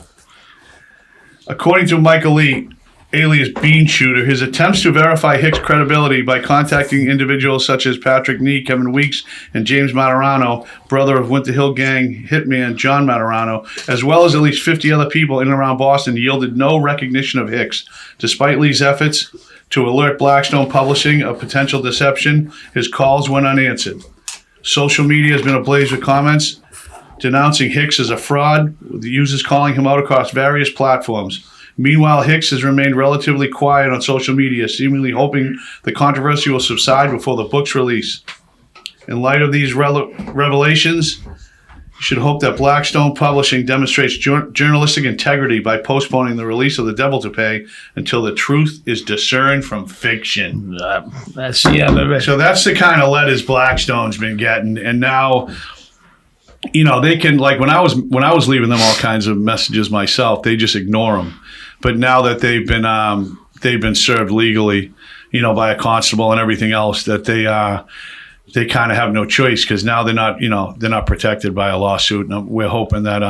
Speaker 1: According to Michael Lee, alias Beanshooter, his attempts to verify Hicks' credibility by contacting individuals such as Patrick Nee, Kevin Weeks, and James Materano, brother of Winter Hill Gang hitman John Materano, as well as at least 50 other people in and around Boston, yielded no recognition of Hicks. Despite Lee's efforts to alert Blackstone Publishing of potential deception, his calls went unanswered. Social media has been ablaze with comments denouncing Hicks as a fraud, with the users calling him out across various platforms. Meanwhile, Hicks has remained relatively quiet on social media, seemingly hoping the controversy will subside before the book's release. In light of these revelations, you should hope that Blackstone Publishing demonstrates journalistic integrity by postponing the release of The Devil to Pay until the truth is discerned from fiction.
Speaker 4: That's the end of it.
Speaker 1: So that's the kind of letters Blackstone's been getting, and now, you know, they can, like when I was leaving them all kinds of messages myself, they just ignore them. But now that they've been served legally, you know, by a constable and everything else, that they kind of have no choice, because now they're not protected by a lawsuit, and we're hoping that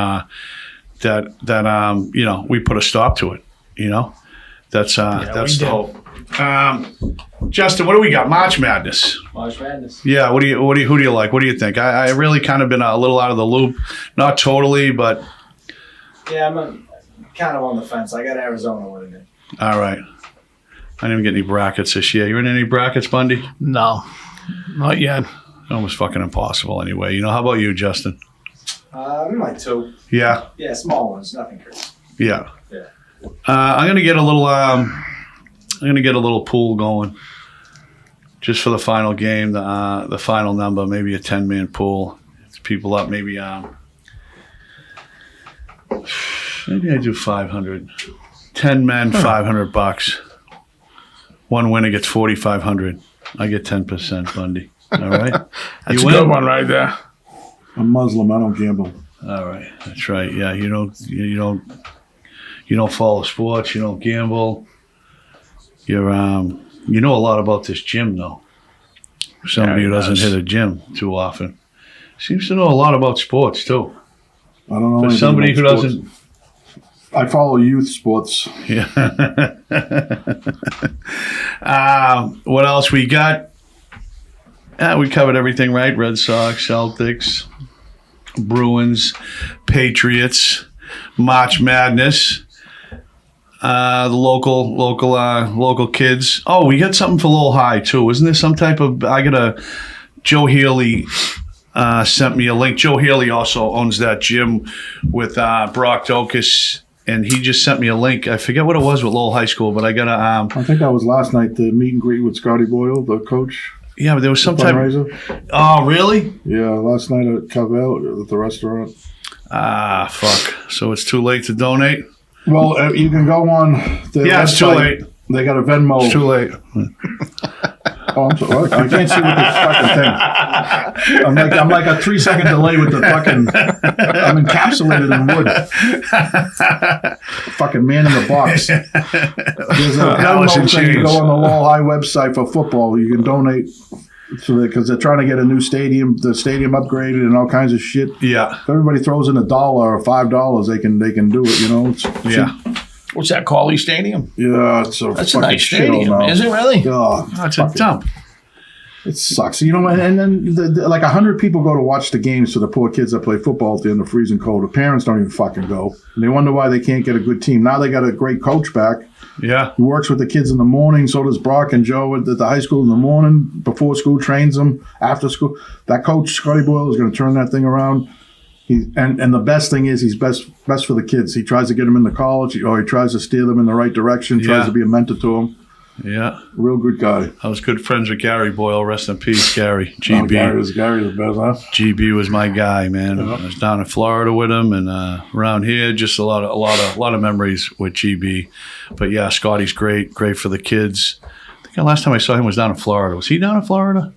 Speaker 1: you know, we put a stop to it. You know, that's the hope. Justin, what do we got? March Madness.
Speaker 5: March Madness.
Speaker 1: Yeah. Who do you like? What do you think? I really kind of been a little out of the loop, not totally, but
Speaker 5: Yeah, I'm kind of on the fence. I got Arizona winning it.
Speaker 1: all right. I didn't get any brackets this year. You in any brackets, Bundy?
Speaker 4: No, not yet.
Speaker 1: Almost fucking impossible anyway. You know, how about you, Justin?
Speaker 5: I'm in like 2.
Speaker 1: Yeah.
Speaker 5: Yeah, small ones, nothing crazy.
Speaker 1: Yeah.
Speaker 5: Yeah.
Speaker 1: I'm gonna get a little pool going, just for the final game, the final number, maybe a 10-man pool. It's people up, maybe I do 500. 10 men, $500. One winner gets 4,500. I get 10%, Bundy. All right.
Speaker 4: That's
Speaker 1: You
Speaker 4: a good
Speaker 1: win?
Speaker 4: one right there.
Speaker 6: I'm Muslim. I don't gamble.
Speaker 1: All right, that's right. Yeah, you don't follow sports. You don't gamble. You're you know a lot about this gym though. Somebody who doesn't hit a gym too often seems to know a lot about sports too.
Speaker 6: I don't know.
Speaker 1: For
Speaker 6: anything
Speaker 1: somebody who
Speaker 6: about sports.
Speaker 1: doesn't.
Speaker 6: I follow youth sports.
Speaker 1: Yeah. What else we got? We covered everything, right? Red Sox, Celtics, Bruins, Patriots, March Madness, the local kids. Oh, we got something for Lowell High too. Isn't there some type of? Joe Healy sent me a link. Joe Healy also owns that gym with Brock Dokas. And he just sent me a link. I forget what it was with Lowell High School, but I got to.
Speaker 6: I think that was last night, the meet and greet with Scotty Boyle, the coach.
Speaker 1: Yeah, but there was some type.
Speaker 6: Fundraiser.
Speaker 1: Oh, really?
Speaker 6: Yeah, last night at Cavell at the restaurant.
Speaker 1: Fuck. So it's too late to donate?
Speaker 6: Well, you can go on the
Speaker 1: Yeah, it's too
Speaker 6: website.
Speaker 1: late.
Speaker 6: They got a Venmo.
Speaker 1: It's too late.
Speaker 6: Oh, I'm sorry. I can't see what this fucking thing. I'm like a 3-second delay with the fucking. I'm encapsulated in wood. Fucking man in the box. There's a Venmo thing. You go on the Lowell High website for football. You can donate because they're trying to get a new stadium, the stadium upgraded, and all kinds of shit.
Speaker 1: Yeah.
Speaker 6: If everybody throws in $1 or $5, they can do it. You know.
Speaker 1: Yeah.
Speaker 4: What's that, Paulie Stadium?
Speaker 6: Yeah,
Speaker 4: That's a
Speaker 6: fucking
Speaker 4: nice
Speaker 6: shithole
Speaker 4: stadium.
Speaker 6: now.
Speaker 4: Is it really?
Speaker 6: God,
Speaker 1: Oh, it's a dump.
Speaker 6: it sucks. You know, and then like 100 people go to watch the games for the poor kids that play football at the end of freezing cold. The parents don't even fucking go. And they wonder why they can't get a good team. Now they got a great coach back.
Speaker 1: Yeah.
Speaker 6: He works with the kids in the morning. So does Brock and Joe at the high school in the morning. Before school, trains them. After school, that coach, Scotty Boyle, is going to turn that thing around. And the best thing is he's best for the kids. He tries to get them into college, or he tries to steer them in the right direction, tries to be a mentor to them.
Speaker 1: Yeah.
Speaker 6: Real good guy.
Speaker 1: I was good friends with Gary Boyle. Rest in peace, Gary. GB.
Speaker 6: Oh, Gary the best, huh?
Speaker 1: GB was my guy, man. I was down in Florida with him, and around here, just a lot of memories with GB. But yeah, Scotty's great for the kids. I think the last time I saw him was down in Florida. Was he down in Florida?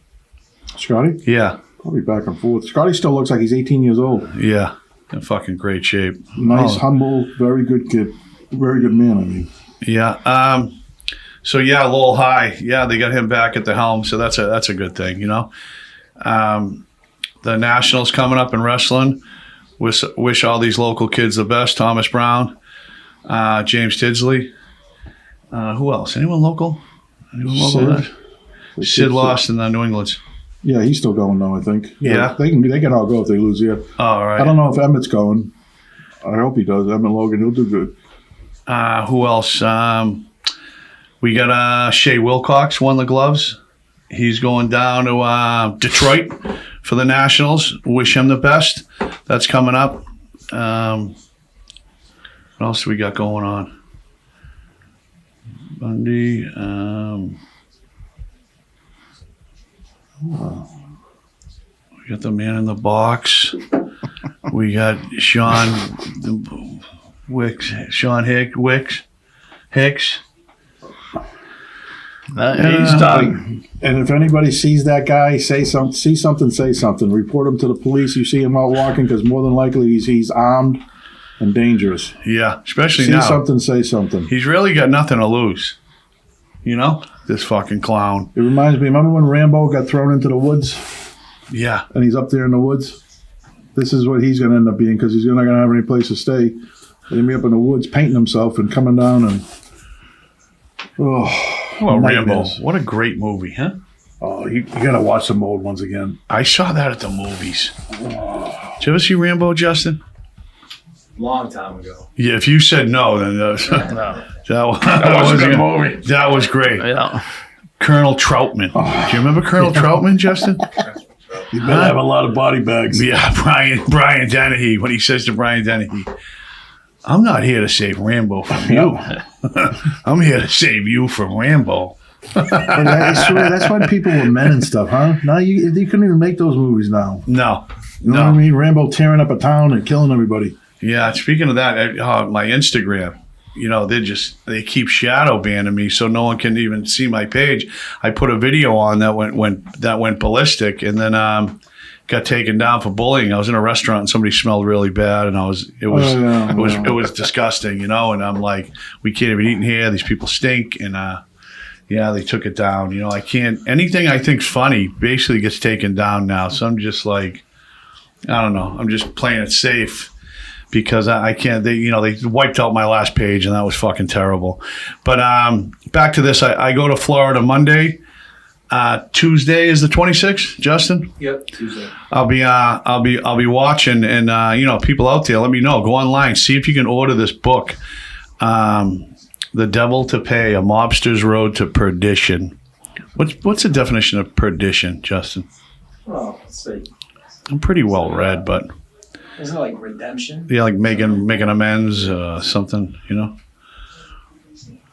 Speaker 6: Scotty?
Speaker 1: Yeah.
Speaker 6: Probably back and forth. Scotty still looks like he's 18 years old.
Speaker 1: Yeah. In fucking great shape.
Speaker 6: Nice, humble, very good kid. Very good man, I mean.
Speaker 1: Yeah. So yeah, Lowell High. Yeah, they got him back at the helm. So that's a good thing, you know. The Nationals coming up in wrestling. Wish all these local kids the best. Thomas Brown, James Tidsley. Who else? Anyone local? Sid lost in the New England's.
Speaker 6: Yeah, he's still going though, I think.
Speaker 1: Yeah.
Speaker 6: They can all go if they lose here.
Speaker 1: Oh, all right.
Speaker 6: I don't know if Emmett's going. I hope he does. Emmett Logan, he'll do good.
Speaker 1: Who else? We got Shea Wilcox won the gloves. He's going down to Detroit for for the Nationals. Wish him the best. That's coming up. What else do we got going on? Bundy. We got the man in the box. We got Sean Hicks.
Speaker 4: He's done.
Speaker 6: And if anybody sees that guy, say something. Report him to the police. You see him out walking, because more than likely he's armed and dangerous.
Speaker 1: Yeah, especially
Speaker 6: See
Speaker 1: now.
Speaker 6: something, say something.
Speaker 1: He's really got nothing to lose. You know? This fucking clown.
Speaker 6: It reminds me, remember when Rambo got thrown into the woods?
Speaker 1: Yeah.
Speaker 6: And he's up there in the woods? This is what he's going to end up being, because he's not going to have any place to stay. He's going to be up in the woods painting himself and coming down and...
Speaker 1: Well, Rambo. What a great movie, huh?
Speaker 6: Oh, you got to watch some old ones again.
Speaker 1: I saw that at the movies. Did you ever see Rambo, Justin?
Speaker 5: Long time ago.
Speaker 1: Yeah, if you said no, then that was
Speaker 4: That was a good movie.
Speaker 1: That was great.
Speaker 4: Yeah.
Speaker 1: Colonel Troutman. Do you remember Colonel Troutman, Justin?
Speaker 6: You better have a lot of body bags.
Speaker 1: Yeah, Brian Dennehy. When he says to Brian Dennehy, I'm not here to save Rambo from you. I'm here to save you from Rambo.
Speaker 6: And I swear, that's why people were men and stuff, huh? Now you couldn't even make those movies now.
Speaker 1: No.
Speaker 6: You know what I mean? Rambo tearing up a town and killing everybody.
Speaker 1: Yeah, speaking of that, my Instagram, you know, they keep shadow banning me, so no one can even see my page. I put a video on that went ballistic, and then got taken down for bullying. I was in a restaurant and somebody smelled really bad, and it was disgusting, you know. And I'm like, we can't even eat in here. These people stink, and yeah, they took it down. You know, I can't. Anything I think's funny basically gets taken down now. So I'm just like, I don't know. I'm just playing it safe. Because I can't, they wiped out my last page, and that was fucking terrible. But back to this, I go to Florida Monday. Tuesday is the 26th, Justin.
Speaker 5: Yep, Tuesday.
Speaker 1: I'll be watching, and people out there, let me know. Go online, see if you can order this book, "The Devil to Pay: A Mobster's Road to Perdition." What's the definition of perdition, Justin?
Speaker 5: Oh, let's see.
Speaker 1: I'm pretty well read, but.
Speaker 5: Isn't it like redemption?
Speaker 1: Yeah, like making amends, something, you know?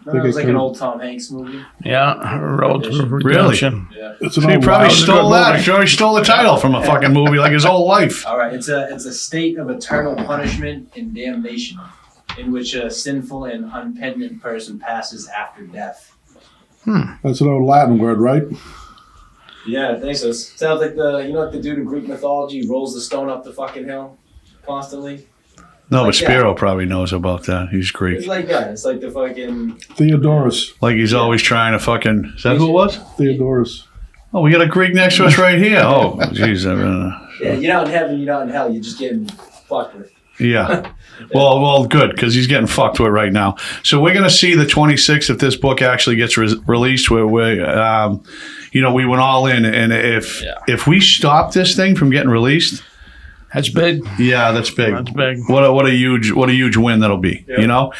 Speaker 5: No, it was like an old Tom Hanks movie.
Speaker 4: Yeah, Road to Redemption.
Speaker 5: Yeah.
Speaker 1: So he probably stole that. He probably stole the title from a fucking movie like his whole life.
Speaker 5: All right, it's a state of eternal punishment and damnation in which a sinful and unpenitent person passes after death.
Speaker 6: That's an old Latin word, right?
Speaker 5: Yeah, I think so. Sounds like the dude in Greek mythology rolls the stone up the fucking hill constantly.
Speaker 1: No,
Speaker 5: like
Speaker 1: but Spiro probably knows about that. He's Greek.
Speaker 5: It's like that. It's like the fucking
Speaker 6: Theodorus.
Speaker 1: Like he's always trying to fucking. Is that who it was?
Speaker 6: Theodorus.
Speaker 1: Oh, we got a Greek next to us right here. Oh, jeez.
Speaker 5: Yeah, you're not in heaven, you're not in hell. You're just getting fucked with.
Speaker 1: Yeah. Well, good, because he's getting fucked with right now. So we're going to see the 26th if this book actually gets released. Where we went all in, and if we stop this thing from getting released,
Speaker 4: that's big.
Speaker 1: Yeah, that's big.
Speaker 4: That's big.
Speaker 1: What a huge win that'll be. Yep. You know,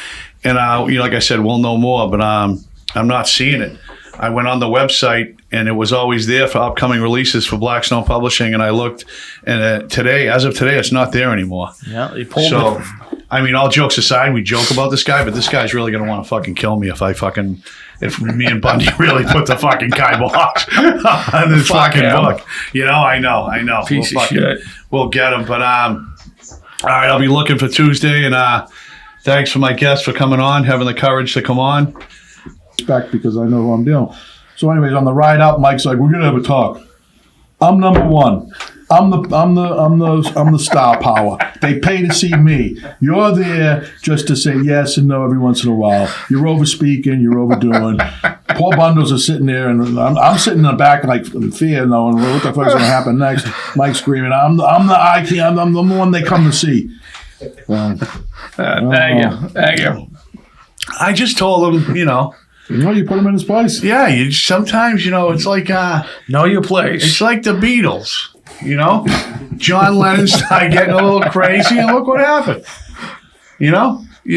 Speaker 1: and like I said, we'll know more, but I'm not seeing it. I went on the website, and it was always there for upcoming releases for Black Stone Publishing, and I looked, and as of today, it's not there anymore.
Speaker 4: Yeah, they pulled it.
Speaker 1: I mean, all jokes aside, we joke about this guy, but this guy's really going to want to fucking kill me if me and Bundy really put the fucking kibosh on this fucking book. You know, I know.
Speaker 4: Piece of shit.
Speaker 1: We'll get him, but all right, I'll be looking for Tuesday, and thanks for my guest for coming on, having the courage to come on.
Speaker 6: Respect, because I know who I'm dealing with. So anyways, on the ride out, Mike's like, we're gonna have a talk. I'm number one. I'm the star power. They pay to see me. You're there just to say yes and no every once in a while. You're over speaking. You're overdoing. Poor bundles are sitting there, and I'm sitting in the back like in fear, knowing what the fuck's gonna happen next. Mike's screaming, I'm the one they come to see.
Speaker 4: Thank you.
Speaker 1: I just told him,
Speaker 6: you put him in his place.
Speaker 1: Yeah, sometimes, it's like...
Speaker 4: know your place.
Speaker 1: It's like the Beatles, John Lennon started getting a little crazy, and look what happened. You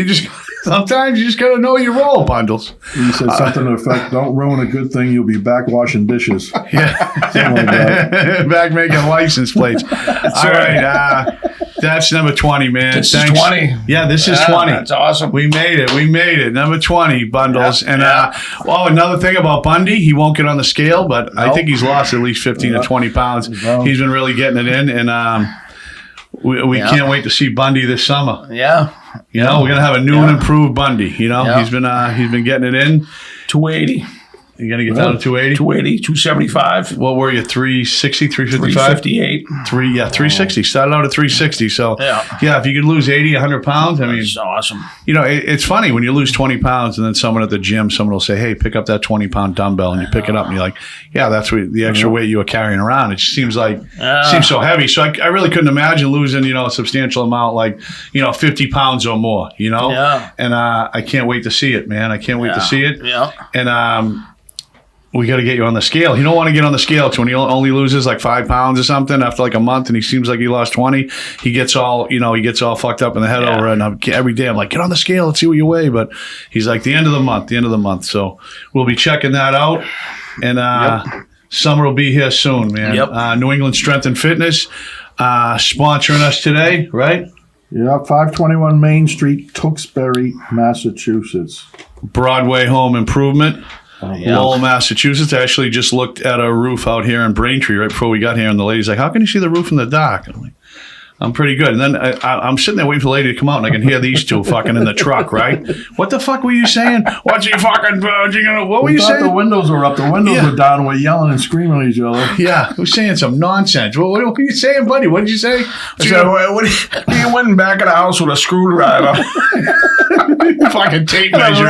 Speaker 1: just... Sometimes you just got to know your role, Bundles.
Speaker 6: He said something to the effect, don't ruin a good thing, you'll be back washing dishes.
Speaker 1: Yeah.
Speaker 6: Something like that.
Speaker 1: Back making license plates. All right. That's number 20, man.
Speaker 4: This is 20.
Speaker 1: Yeah, this is 20.
Speaker 4: That's awesome.
Speaker 1: We made it. Number 20, Bundles. And another thing about Bundy, he won't get on the scale, but I think he's lost at least 15 to 20 pounds. He's been really getting it in, and we can't wait to see Bundy this summer.
Speaker 4: Yeah.
Speaker 1: You know, we're gonna have a new and improved Bundy. You know, he's been getting it in.
Speaker 4: 280.
Speaker 1: You're going to get down to 280?
Speaker 4: 280, 275.
Speaker 1: What were you, 360, 355?
Speaker 4: 358.
Speaker 1: 360. Started out at 360. So, yeah, if you could lose 80, 100 pounds, I mean.
Speaker 4: That's awesome.
Speaker 1: You know, it's funny when you lose 20 pounds and then someone at the gym, someone will say, hey, pick up that 20-pound dumbbell. And you pick it up and you're like, yeah, that's the extra weight you were carrying around. It just seems so heavy. So I really couldn't imagine losing, a substantial amount, like, 50 pounds or more,
Speaker 4: Yeah.
Speaker 1: And I can't wait to see it, man. I can't wait to see it.
Speaker 4: Yeah.
Speaker 1: And, we got to get you on the scale. You don't want to get on the scale when he only loses like 5 pounds or something after like a month, and he seems like he lost 20. He gets all fucked up in the head over it. And every day I'm like, get on the scale, let's see what you weigh. But he's like, the end of the month. So we'll be checking that out. And summer will be here soon, man.
Speaker 4: Yep.
Speaker 1: New England Strength and Fitness sponsoring us today, right?
Speaker 6: Yeah, 521 Main Street, Tewksbury, Massachusetts.
Speaker 1: Broadway Home Improvement. Lowell, Massachusetts. I actually just looked at a roof out here in Braintree right before we got here, and the lady's like, how can you see the roof in the dark? I'm like, I'm pretty good. And then I'm sitting there waiting for the lady to come out, and I can hear these two fucking in the truck, right? What the fuck were you saying? What were you saying?
Speaker 6: The windows were up. The windows were down, and we're yelling and screaming at each other.
Speaker 1: Yeah, we're saying some nonsense. What were you saying, buddy? What did you say?
Speaker 4: You went back in the house with a screwdriver.
Speaker 1: Fucking tape measure.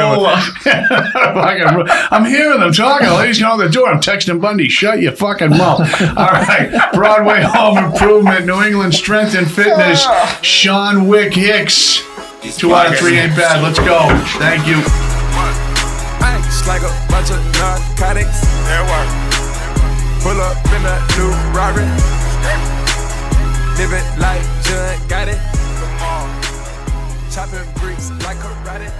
Speaker 1: I'm hearing them talking. The lady's going to the door. I'm texting Bundy. Shut your fucking mouth. All right. Broadway Home Improvement, New England Strength and Fitness, Sean Hicks. 2 out of 3 ain't bad. Let's go. Thank you.
Speaker 8: It's like a bunch of narcotics. Pull up in a new Rari. Living like John got it. Chopping bricks like karate.